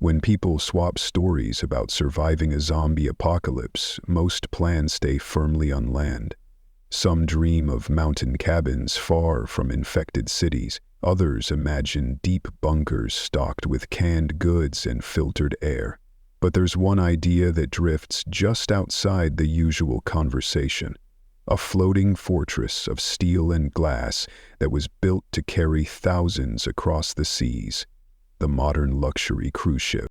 When people swap stories about surviving a zombie apocalypse, most plans stay firmly on land. Some dream of mountain cabins far from infected cities. Others imagine deep bunkers stocked with canned goods and filtered air. But there's one idea that drifts just outside the usual conversation. A floating fortress of steel and glass that was built to carry thousands across the seas. The modern luxury cruise ship.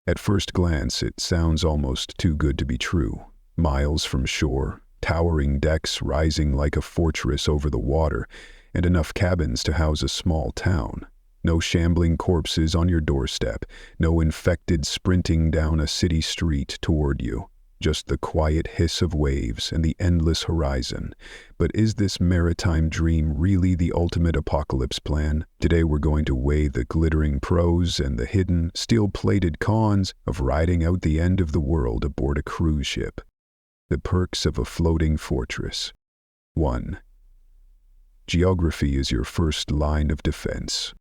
At first glance, it sounds almost too good to be true. Miles from shore, towering decks rising like a fortress over the water, and enough cabins to house a small town. No shambling corpses on your doorstep, no infected sprinting down a city street toward you. Just the quiet hiss of waves and the endless horizon. But is this maritime dream really the ultimate apocalypse plan? Today we're going to weigh the glittering pros and the hidden, steel-plated cons of riding out the end of the world aboard a cruise ship. The perks of a floating fortress. 1. Geography is your first line of defense.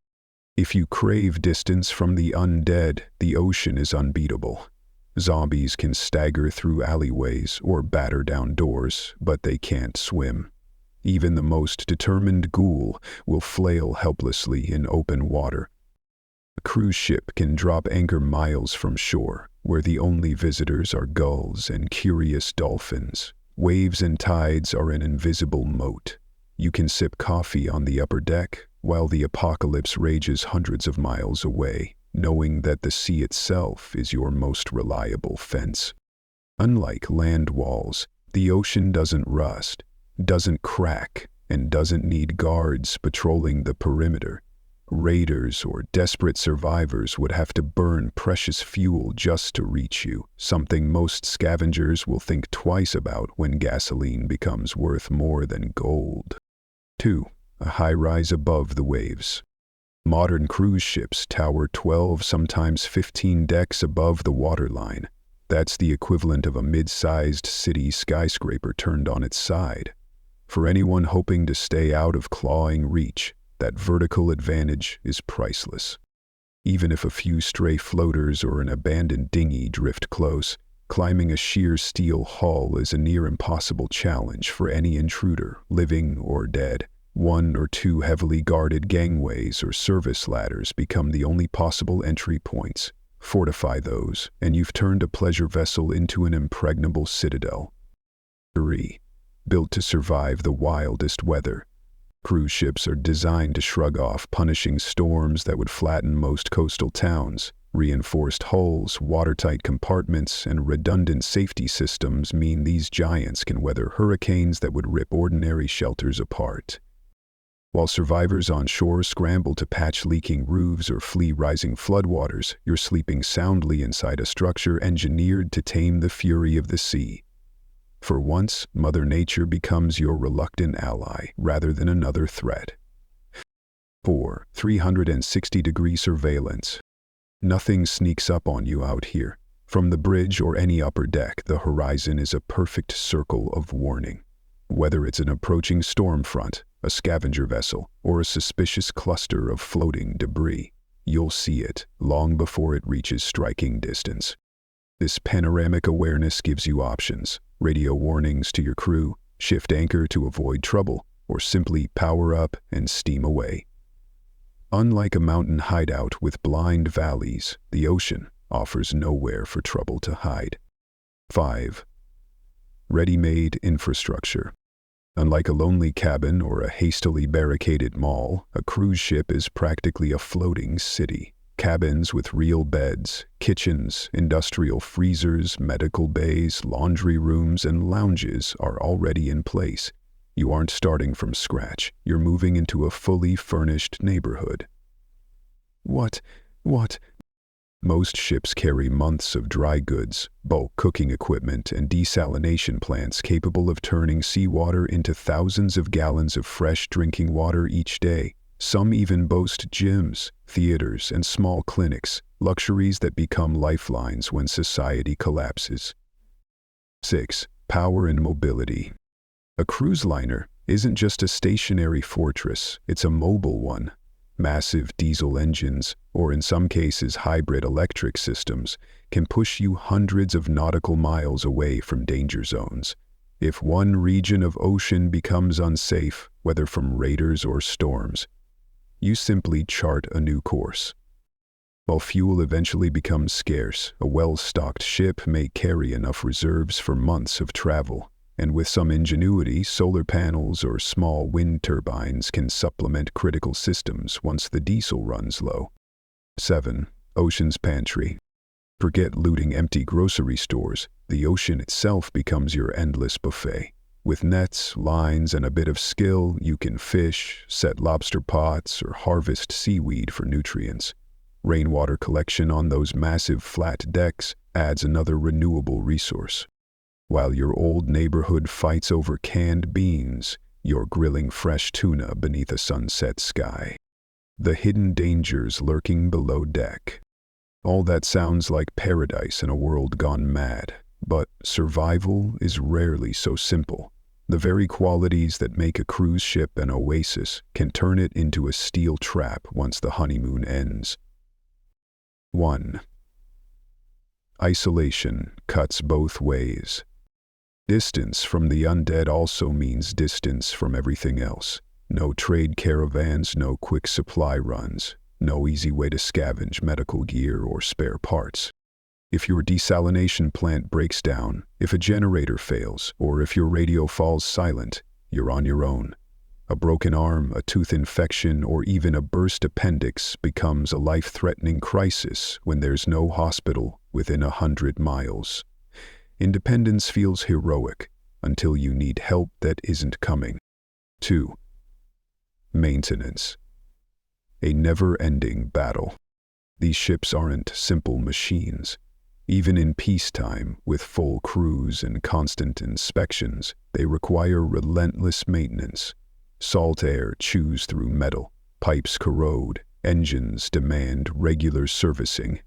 If you crave distance from the undead, the ocean is unbeatable. Zombies can stagger through alleyways or batter down doors, but they can't swim. Even the most determined ghoul will flail helplessly in open water. A cruise ship can drop anchor miles from shore, where the only visitors are gulls and curious dolphins. Waves and tides are an invisible moat. You can sip coffee on the upper deck, while the apocalypse rages hundreds of miles away, knowing that the sea itself is your most reliable fence. Unlike land walls, the ocean doesn't rust, doesn't crack, and doesn't need guards patrolling the perimeter. Raiders or desperate survivors would have to burn precious fuel just to reach you, something most scavengers will think twice about when gasoline becomes worth more than gold. 2. A high-rise above the waves. Modern cruise ships tower 12, sometimes 15 decks above the waterline. That's the equivalent of a mid-sized city skyscraper turned on its side. For anyone hoping to stay out of clawing reach, that vertical advantage is priceless. Even if a few stray floaters or an abandoned dinghy drift close, climbing a sheer steel hull is a near impossible challenge for any intruder, living or dead. 1 or 2 heavily guarded gangways or service ladders become the only possible entry points. Fortify those, and you've turned a pleasure vessel into an impregnable citadel. 3. Built to survive the wildest weather. Cruise ships are designed to shrug off punishing storms that would flatten most coastal towns. Reinforced hulls, watertight compartments, and redundant safety systems mean these giants can weather hurricanes that would rip ordinary shelters apart. While survivors on shore scramble to patch leaking roofs or flee rising floodwaters, you're sleeping soundly inside a structure engineered to tame the fury of the sea. For once, Mother Nature becomes your reluctant ally rather than another threat. 4. 360-degree surveillance. Nothing sneaks up on you out here. From the bridge or any upper deck, the horizon is a perfect circle of warning. Whether it's an approaching storm front, a scavenger vessel, or a suspicious cluster of floating debris, you'll see it long before it reaches striking distance. This panoramic awareness gives you options: radio warnings to your crew, shift anchor to avoid trouble, or simply power up and steam away. Unlike a mountain hideout with blind valleys, the ocean offers nowhere for trouble to hide. 5. Ready-made infrastructure. Unlike a lonely cabin or a hastily barricaded mall, a cruise ship is practically a floating city. Cabins with real beds, kitchens, industrial freezers, medical bays, laundry rooms, and lounges are already in place. You aren't starting from scratch. You're moving into a fully furnished neighborhood. What? Most ships carry months of dry goods, bulk cooking equipment, and desalination plants capable of turning seawater into thousands of gallons of fresh drinking water each day. Some even boast gyms, theaters, and small clinics, luxuries that become lifelines when society collapses. 6. Power and mobility. A cruise liner isn't just a stationary fortress, it's a mobile one. Massive diesel engines, or in some cases hybrid electric systems, can push you hundreds of nautical miles away from danger zones. If one region of ocean becomes unsafe, whether from raiders or storms, you simply chart a new course. While fuel eventually becomes scarce, a well-stocked ship may carry enough reserves for months of travel, and with some ingenuity, solar panels or small wind turbines can supplement critical systems once the diesel runs low. 7. Ocean's pantry. Forget looting empty grocery stores. The ocean itself becomes your endless buffet. With nets, lines, and a bit of skill, you can fish, set lobster pots, or harvest seaweed for nutrients. Rainwater collection on those massive flat decks adds another renewable resource. While your old neighborhood fights over canned beans, you're grilling fresh tuna beneath a sunset sky. The hidden dangers lurking below deck. All that sounds like paradise in a world gone mad, but survival is rarely so simple. The very qualities that make a cruise ship an oasis can turn it into a steel trap once the honeymoon ends. 1. Isolation cuts both ways. Distance from the undead also means distance from everything else. No trade caravans, no quick supply runs, no easy way to scavenge medical gear or spare parts. If your desalination plant breaks down, if a generator fails, or if your radio falls silent, you're on your own. A broken arm, a tooth infection, or even a burst appendix becomes a life-threatening crisis when there's no hospital within 100 miles. Independence feels heroic until you need help that isn't coming. 2. Maintenance. A never-ending battle. These ships aren't simple machines. Even in peacetime, with full crews and constant inspections, they require relentless maintenance. Salt air chews through metal, pipes corrode, engines demand regular servicing.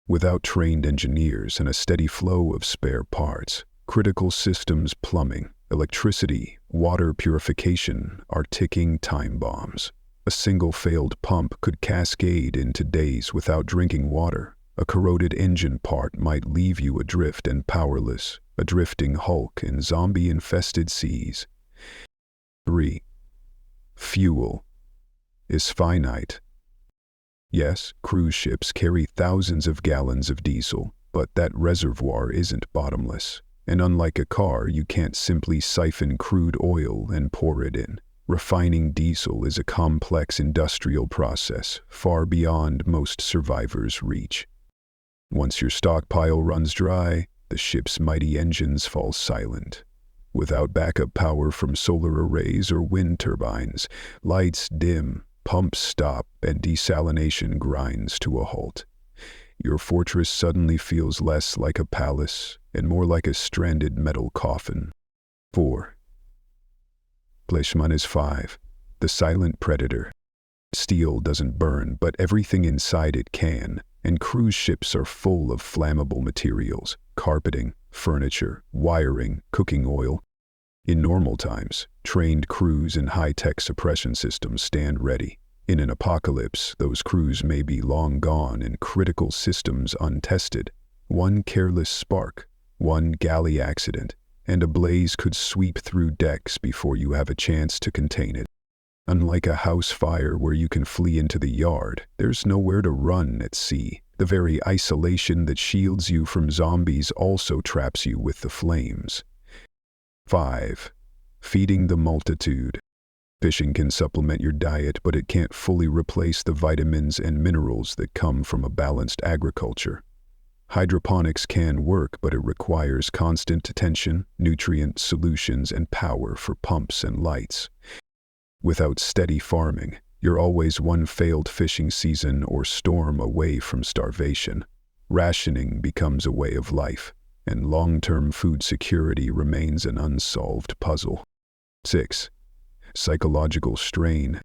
Without trained engineers and a steady flow of spare parts, critical systems, plumbing, electricity, water purification are ticking time bombs. A single failed pump could cascade into days without drinking water. A corroded engine part might leave you adrift and powerless, a drifting hulk in zombie-infested seas. 3. Fuel is finite. Yes, cruise ships carry thousands of gallons of diesel, but that reservoir isn't bottomless. And unlike a car, you can't simply siphon crude oil and pour it in. Refining diesel is a complex industrial process, far beyond most survivors' reach. Once your stockpile runs dry, the ship's mighty engines fall silent. Without backup power from solar arrays or wind turbines, lights dim, pumps stop, and desalination grinds to a halt. Your fortress suddenly feels less like a palace and more like a stranded metal coffin. 4. Fleischmann is 5. The silent predator. Steel doesn't burn, but everything inside it can, and cruise ships are full of flammable materials, carpeting, furniture, wiring, cooking oil. In normal times, trained crews and high-tech suppression systems stand ready. In an apocalypse, those crews may be long gone and critical systems untested. One careless spark, one galley accident, and a blaze could sweep through decks before you have a chance to contain it. Unlike a house fire where you can flee into the yard, there's nowhere to run at sea. The very isolation that shields you from zombies also traps you with the flames. 5. Feeding the multitude. Fishing can supplement your diet, but it can't fully replace the vitamins and minerals that come from a balanced agriculture. Hydroponics can work, but it requires constant attention, nutrient solutions, and power for pumps and lights. Without steady farming, you're always one failed fishing season or storm away from starvation. Rationing becomes a way of life, and long-term food security remains an unsolved puzzle. 6. Psychological strain.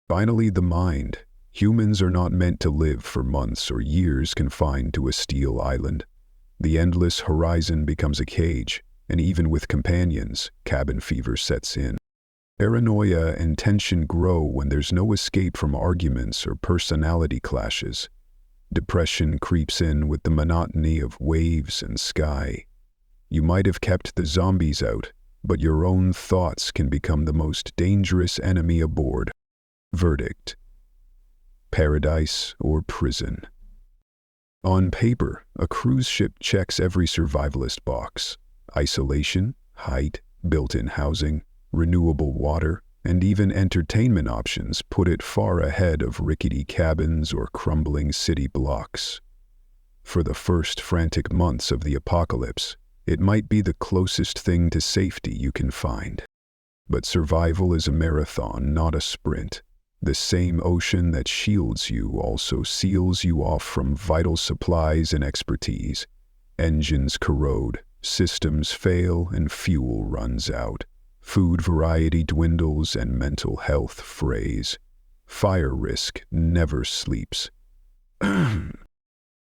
Finally, the mind. Humans are not meant to live for months or years confined to a steel island. The endless horizon becomes a cage, and even with companions, cabin fever sets in. Paranoia and tension grow when there's no escape from arguments or personality clashes. Depression creeps in with the monotony of waves and sky. You might have kept the zombies out, but your own thoughts can become the most dangerous enemy aboard. Verdict: paradise or prison? On paper, a cruise ship checks every survivalist box. Isolation, height, built-in housing, renewable water, and even entertainment options put it far ahead of rickety cabins or crumbling city blocks. For the first frantic months of the apocalypse, it might be the closest thing to safety you can find. But survival is a marathon, not a sprint. The same ocean that shields you also seals you off from vital supplies and expertise. Engines corrode, systems fail, and fuel runs out. Food variety dwindles and mental health frays. Fire risk never sleeps. In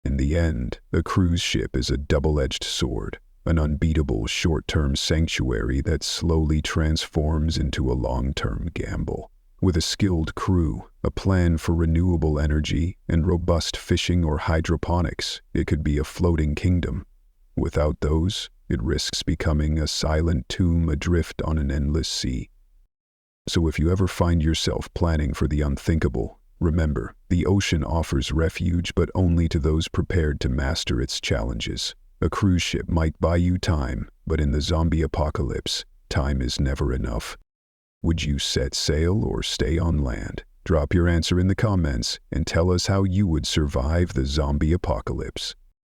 the end, a cruise ship is a double-edged sword, an unbeatable short-term sanctuary that slowly transforms into a long-term gamble. With a skilled crew, a plan for renewable energy, and robust fishing or hydroponics, it could be a floating kingdom. Without those, it risks becoming a silent tomb adrift on an endless sea. So if you ever find yourself planning for the unthinkable, remember, the ocean offers refuge but only to those prepared to master its challenges. A cruise ship might buy you time, but in the zombie apocalypse, time is never enough. Would you set sail or stay on land? Drop your answer in the comments and tell us how you would survive the zombie apocalypse.